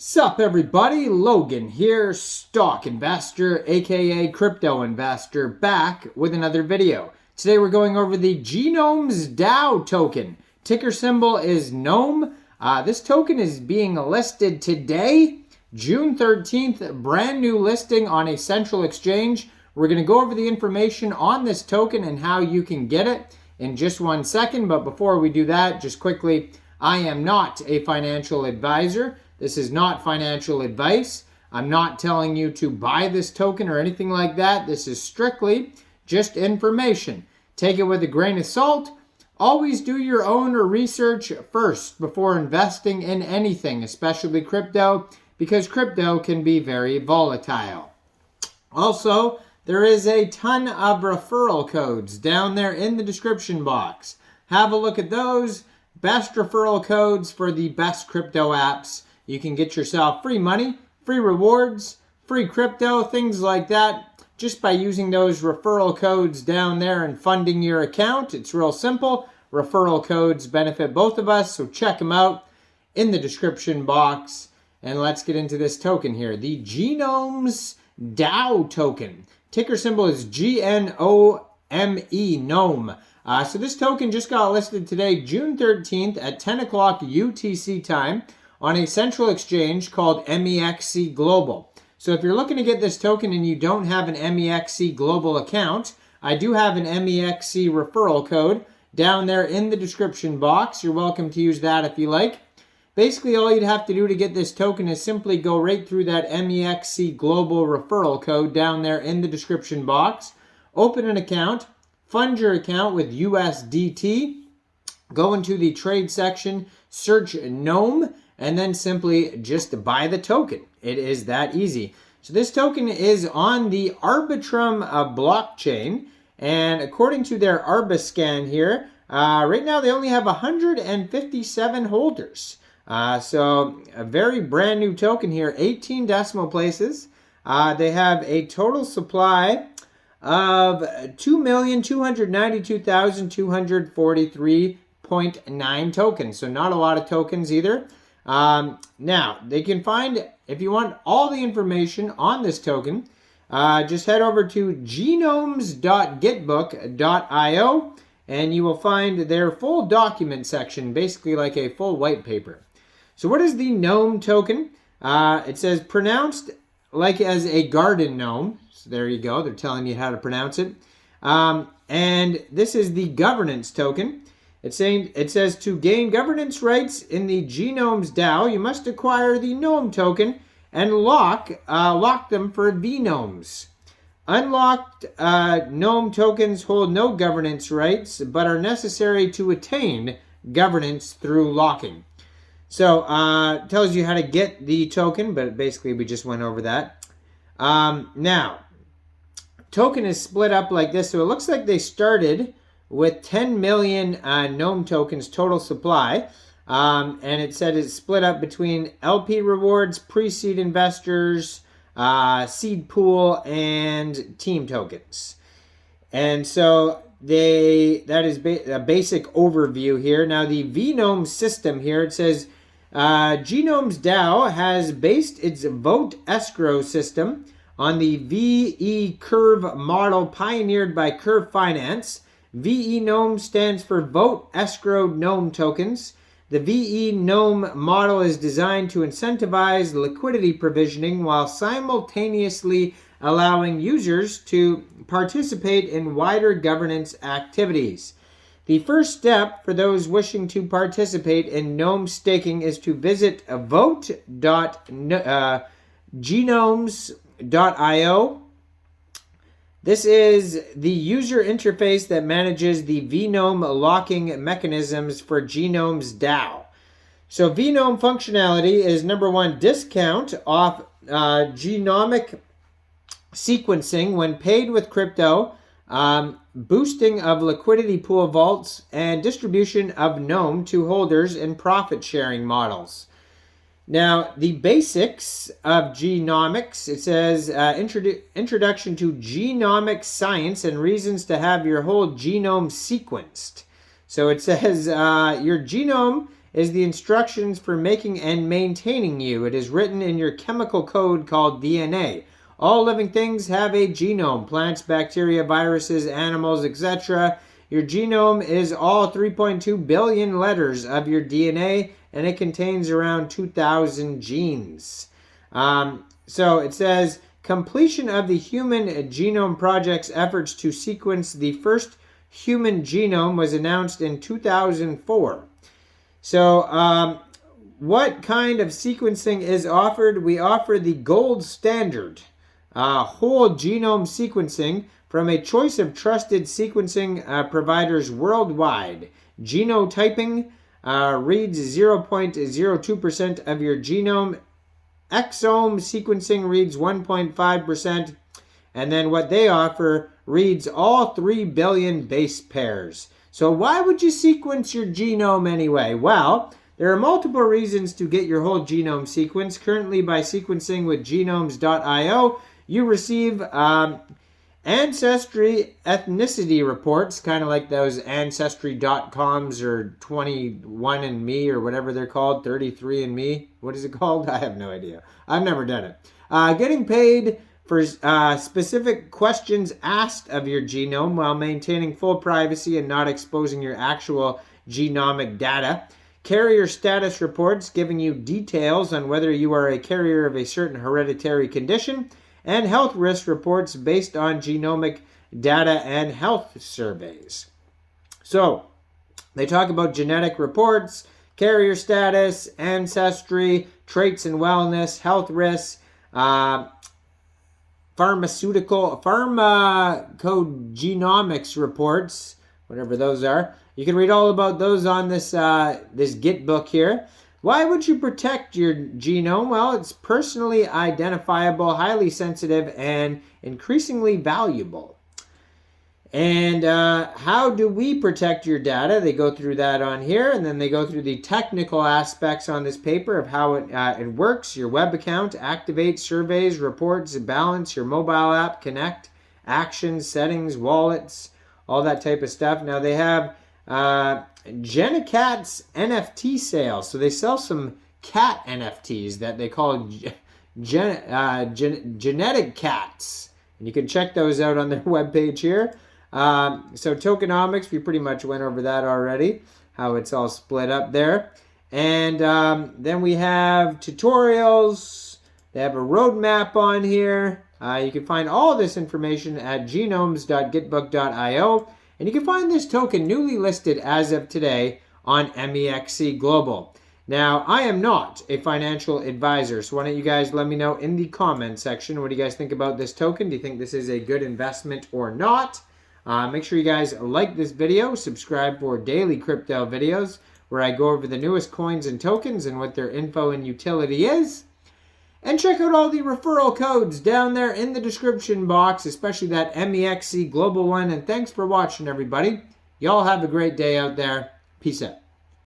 Sup everybody, Logan here, stock investor aka crypto investor, back with another video. Today we're going over the GenomesDAO token. Ticker symbol is GNOME. This token is being listed today, June 13th, brand new listing on a central exchange. We're going to go over the information on this token and how you can get it in just 1 second. But before we do that, just quickly, I am not a financial advisor. This is not financial advice. I'm not telling you to buy this token or anything like that. This is strictly just information. Take it with a grain of salt. Always do your own research first before investing in anything, especially crypto, because crypto can be very volatile. Also, there is a ton of referral codes down there in the description box. Have a look at those. Best referral codes for the best crypto apps. You can get yourself free money, free rewards, free crypto, things like that, just by using those referral codes down there and funding your account. It's real simple. Referral codes benefit both of us, so check them out in the description box. And let's get into this token here. The GenomesDAO token. Ticker symbol is GNOME, GNOME. So this token just got listed today, June 13th at 10 o'clock UTC time, on a central exchange called MEXC Global. So if you're looking to get this token and you don't have an MEXC Global account, I do have an MEXC referral code down there in the description box. You're welcome to use that if you like. Basically, all you'd have to do to get this token is simply go right through that MEXC Global referral code down there in the description box, open an account, fund your account with USDT, go into the trade section, search GNOME, and then simply just buy the token. It is that easy. So this token is on the Arbitrum blockchain, and according to their Arbiscan here, right now they only have 157 holders. So a very brand new token here, 18 decimal places. They have a total supply of 2,292,243.9 tokens. So not a lot of tokens either. Now, they can find, if you want all the information on this token, just head over to genomes.gitbook.io and you will find their full document section, basically like a full white paper. So what is the GNOME token? It says pronounced like as a garden gnome. So there you go. They're telling you how to pronounce it. And this is the governance token. It says to gain governance rights in the GenomesDAO, you must acquire the GNOME token and lock them for VNOMEs. Unlocked GNOME tokens hold no governance rights, but are necessary to attain governance through locking. So it tells you how to get the token, but basically we just went over that. Now, token is split up like this. So it looks like they started with 10 million GNOME tokens total supply. And it said it's split up between LP rewards, pre-seed investors, seed pool, and team tokens. And so that is a basic overview here. Now the VNOME system here, it says GenomesDAO has based its vote escrow system on the VE Curve model pioneered by Curve Finance. VE GNOME stands for Vote Escrow GNOME Tokens. The VE GNOME model is designed to incentivize liquidity provisioning while simultaneously allowing users to participate in wider governance activities. The first step for those wishing to participate in GNOME staking is to visit vote.genomes.io. This is the user interface that manages the VNOME locking mechanisms for GenomesDAO. So VNOME functionality is number one, discount off genomic sequencing when paid with crypto, boosting of liquidity pool vaults, and distribution of GNOME to holders in profit sharing models. Now, the basics of genomics, it says introduction to genomic science and reasons to have your whole genome sequenced. So it says your genome is the instructions for making and maintaining you. It is written in your chemical code called DNA. All living things have a genome. Plants, bacteria, viruses, animals, etc. Your genome is all 3.2 billion letters of your DNA, and it contains around 2,000 genes. So it says, completion of the Human Genome Project's efforts to sequence the first human genome was announced in 2004. So what kind of sequencing is offered? We offer the gold standard whole genome sequencing from a choice of trusted sequencing providers worldwide. Genotyping reads 0.02% of your genome. Exome sequencing reads 1.5%. And then what they offer reads all 3 billion base pairs. So why would you sequence your genome anyway? Well, there are multiple reasons to get your whole genome sequenced. Currently, by sequencing with GENOMES.io, you receive ancestry ethnicity reports, kind of like those ancestry.coms or 21andMe or whatever they're called, 33andMe. What is it called? I have no idea. I've never done it. Getting paid for specific questions asked of your genome while maintaining full privacy and not exposing your actual genomic data. Carrier status reports giving you details on whether you are a carrier of a certain hereditary condition, and health risk reports based on genomic data and health surveys. So they talk about genetic reports, carrier status, ancestry, traits and wellness, health risks, pharmacogenomics reports, whatever those are. You can read all about those on this this Git book here. Why would you protect your genome? Well, it's personally identifiable, highly sensitive, and increasingly valuable. And how do we protect your data? They go through that on here, and then they go through the technical aspects on this paper of how it works. Your web account, activate, surveys, reports, balance, your mobile app, connect, actions, settings, wallets, all that type of stuff. Now they have GeneCat's NFT sales. So they sell some cat NFTs that they call genetic cats. And you can check those out on their webpage here. So tokenomics, we pretty much went over that already, how it's all split up there. And then we have tutorials. They have a roadmap on here. You can find all this information at genomes.gitbook.io. And you can find this token newly listed as of today on MEXC Global. Now, I am not a financial advisor, so why don't you guys let me know in the comment section, what do you guys think about this token? Do you think this is a good investment or not? Make sure you guys like this video, subscribe for daily crypto videos where I go over the newest coins and tokens and what their info and utility is. And check out all the referral codes down there in the description box, especially that MEXC Global one. And thanks for watching, everybody. Y'all have a great day out there. Peace out.